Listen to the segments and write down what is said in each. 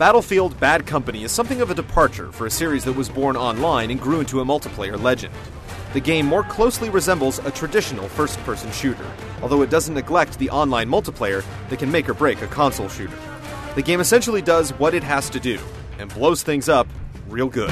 Battlefield Bad Company is something of a departure for a series that was born online and grew into a multiplayer legend. The game more closely resembles a traditional first-person shooter, although it doesn't neglect the online multiplayer that can make or break a console shooter. The game essentially does what it has to do, and blows things up real good.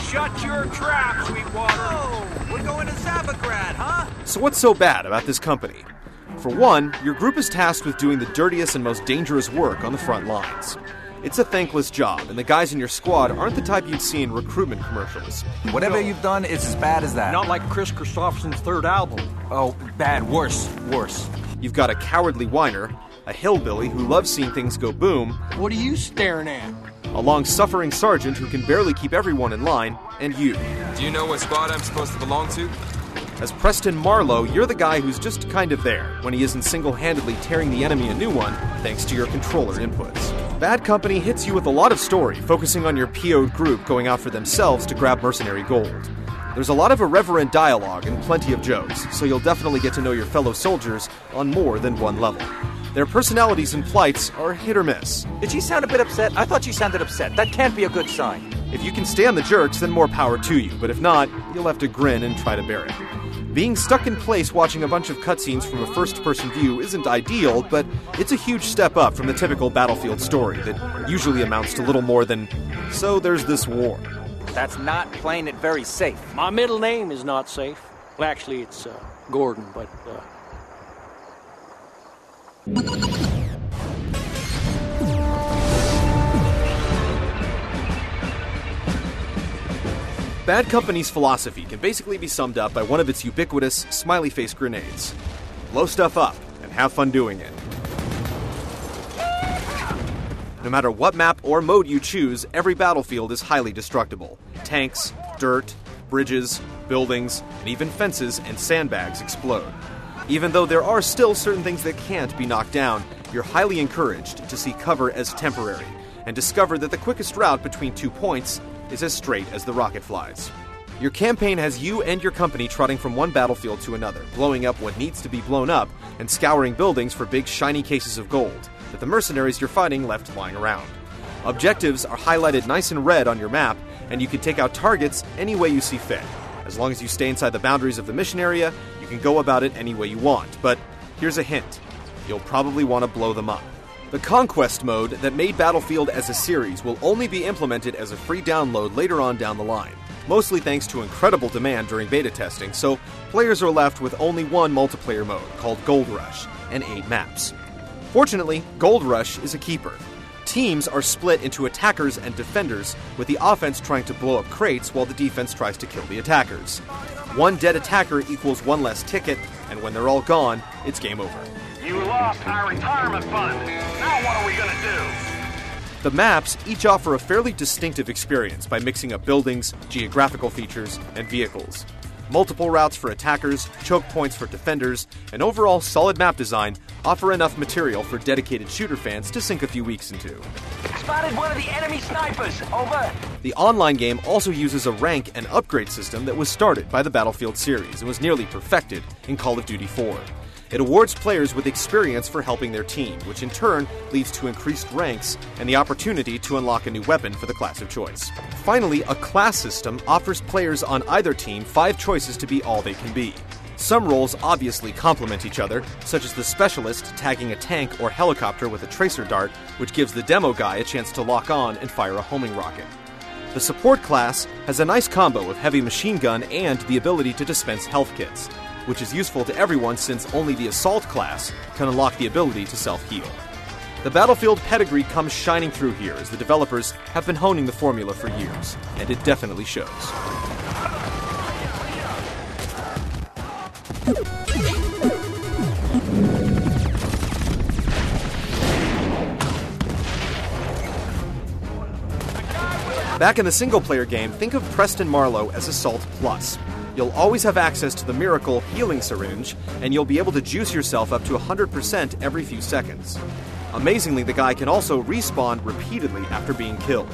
Shut your trap, Sweetwater! Oh, we're going to Zabagrad, huh? So what's so bad about this company? For one, your group is tasked with doing the dirtiest and most dangerous work on the front lines. It's a thankless job, and the guys in your squad aren't the type you'd see in recruitment commercials. Whatever you've done is as bad as that. Not like Chris Christopherson's third album. Oh, bad. Worse. You've got a cowardly whiner, a hillbilly who loves seeing things go boom, What are you staring at? a long-suffering sergeant who can barely keep everyone in line, and you. Do you know what squad I'm supposed to belong to? As Preston Marlowe, you're the guy who's just kind of there when he isn't single-handedly tearing the enemy a new one thanks to your controller inputs. Bad Company hits you with a lot of story, focusing on your PO'd group going out for themselves to grab mercenary gold. There's a lot of irreverent dialogue and plenty of jokes, so you'll definitely get to know your fellow soldiers on more than one level. Their personalities and plights are hit or miss. Did she sound a bit upset? I thought she sounded upset. That can't be a good sign. If you can stand the jerks, then more power to you, but if not, you'll have to grin and try to bear it. Being stuck in place watching a bunch of cutscenes from a first-person view isn't ideal, but it's a huge step up from the typical Battlefield story that usually amounts to little more than, so there's this war. That's not playing it very safe. My middle name is not safe. Well, actually, it's Gordon, but Bad Company's philosophy can basically be summed up by one of its ubiquitous smiley face grenades. Blow stuff up and have fun doing it. No matter what map or mode you choose, every battlefield is highly destructible. Tanks, dirt, bridges, buildings, and even fences and sandbags explode. Even though there are still certain things that can't be knocked down, you're highly encouraged to see cover as temporary, and discover that the quickest route between 2 points is as straight as the rocket flies. Your campaign has you and your company trotting from one battlefield to another, blowing up what needs to be blown up, and scouring buildings for big shiny cases of gold that the mercenaries you're fighting left lying around. Objectives are highlighted nice and red on your map, and you can take out targets any way you see fit. As long as you stay inside the boundaries of the mission area, you can go about it any way you want, but here's a hint. You'll probably want to blow them up. The Conquest mode that made Battlefield as a series will only be implemented as a free download later on down the line, mostly thanks to incredible demand during beta testing, so players are left with only one multiplayer mode, called Gold Rush, and 8 maps. Fortunately, Gold Rush is a keeper. Teams are split into attackers and defenders, with the offense trying to blow up crates while the defense tries to kill the attackers. One dead attacker equals one less ticket, and when they're all gone, it's game over. You lost our retirement fund. Now what are we gonna do? The maps each offer a fairly distinctive experience by mixing up buildings, geographical features, and vehicles. Multiple routes for attackers, choke points for defenders, and overall solid map design offer enough material for dedicated shooter fans to sink a few weeks into. Spotted one of the enemy snipers. Over. The online game also uses a rank and upgrade system that was started by the Battlefield series and was nearly perfected in Call of Duty 4. It awards players with experience for helping their team, which in turn leads to increased ranks and the opportunity to unlock a new weapon for the class of choice. Finally, a class system offers players on either team 5 choices to be all they can be. Some roles obviously complement each other, such as the specialist tagging a tank or helicopter with a tracer dart, which gives the demo guy a chance to lock on and fire a homing rocket. The support class has a nice combo of heavy machine gun and the ability to dispense health kits, which is useful to everyone since only the assault class can unlock the ability to self-heal. The Battlefield pedigree comes shining through here as the developers have been honing the formula for years, and it definitely shows. Back in the single-player game, think of Preston Marlowe as Assault Plus. You'll always have access to the miracle healing syringe, and you'll be able to juice yourself up to 100% every few seconds. Amazingly, the guy can also respawn repeatedly after being killed.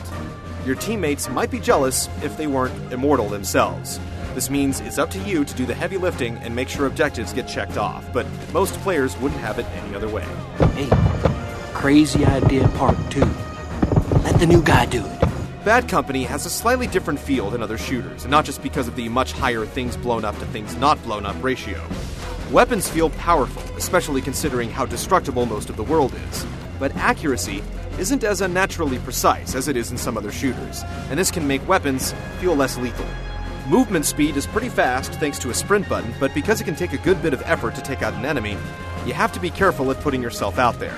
Your teammates might be jealous if they weren't immortal themselves. This means it's up to you to do the heavy lifting and make sure objectives get checked off, but most players wouldn't have it any other way. Hey, crazy idea part 2. Let the new guy do it. Bad Company has a slightly different feel than other shooters, and not just because of the much higher things blown up to things not blown up ratio. Weapons feel powerful, especially considering how destructible most of the world is. But accuracy isn't as unnaturally precise as it is in some other shooters, and this can make weapons feel less lethal. Movement speed is pretty fast thanks to a sprint button, but because it can take a good bit of effort to take out an enemy, you have to be careful at putting yourself out there.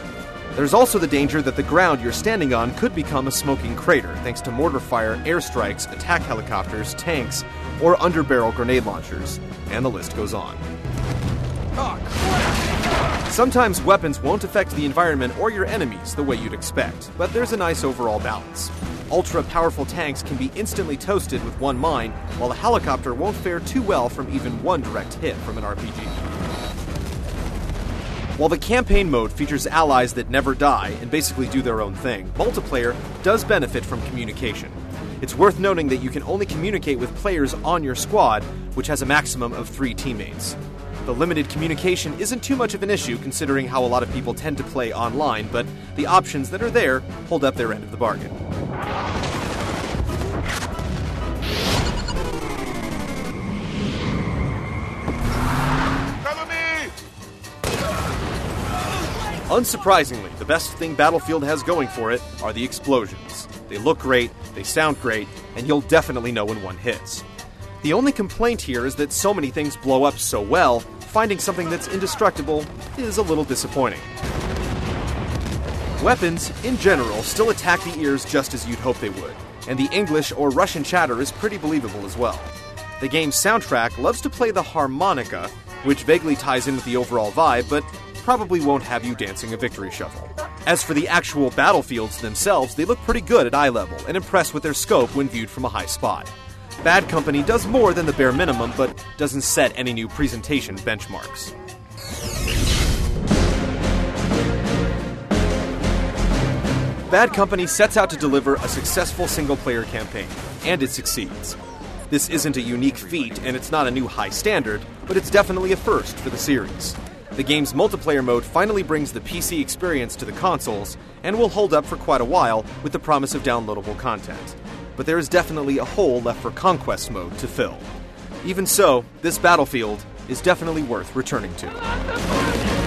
There's also the danger that the ground you're standing on could become a smoking crater thanks to mortar fire, airstrikes, attack helicopters, tanks, or underbarrel grenade launchers, and the list goes on. Sometimes weapons won't affect the environment or your enemies the way you'd expect, but there's a nice overall balance. Ultra-powerful tanks can be instantly toasted with one mine, while a helicopter won't fare too well from even one direct hit from an RPG. While the campaign mode features allies that never die and basically do their own thing, multiplayer does benefit from communication. It's worth noting that you can only communicate with players on your squad, which has a maximum of 3 teammates. The limited communication isn't too much of an issue considering how a lot of people tend to play online, but the options that are there hold up their end of the bargain. Unsurprisingly, the best thing Battlefield has going for it are the explosions. They look great, they sound great, and you'll definitely know when one hits. The only complaint here is that so many things blow up so well, finding something that's indestructible is a little disappointing. Weapons, in general, still attack the ears just as you'd hope they would, and the English or Russian chatter is pretty believable as well. The game's soundtrack loves to play the harmonica, which vaguely ties in with the overall vibe, but probably won't have you dancing a victory shuffle. As for the actual battlefields themselves, they look pretty good at eye level and impress with their scope when viewed from a high spot. Bad Company does more than the bare minimum, but doesn't set any new presentation benchmarks. Bad Company sets out to deliver a successful single-player campaign, and it succeeds. This isn't a unique feat, and it's not a new high standard, but it's definitely a first for the series. The game's multiplayer mode finally brings the PC experience to the consoles, and will hold up for quite a while with the promise of downloadable content. But there is definitely a hole left for Conquest mode to fill. Even so, this Battlefield is definitely worth returning to.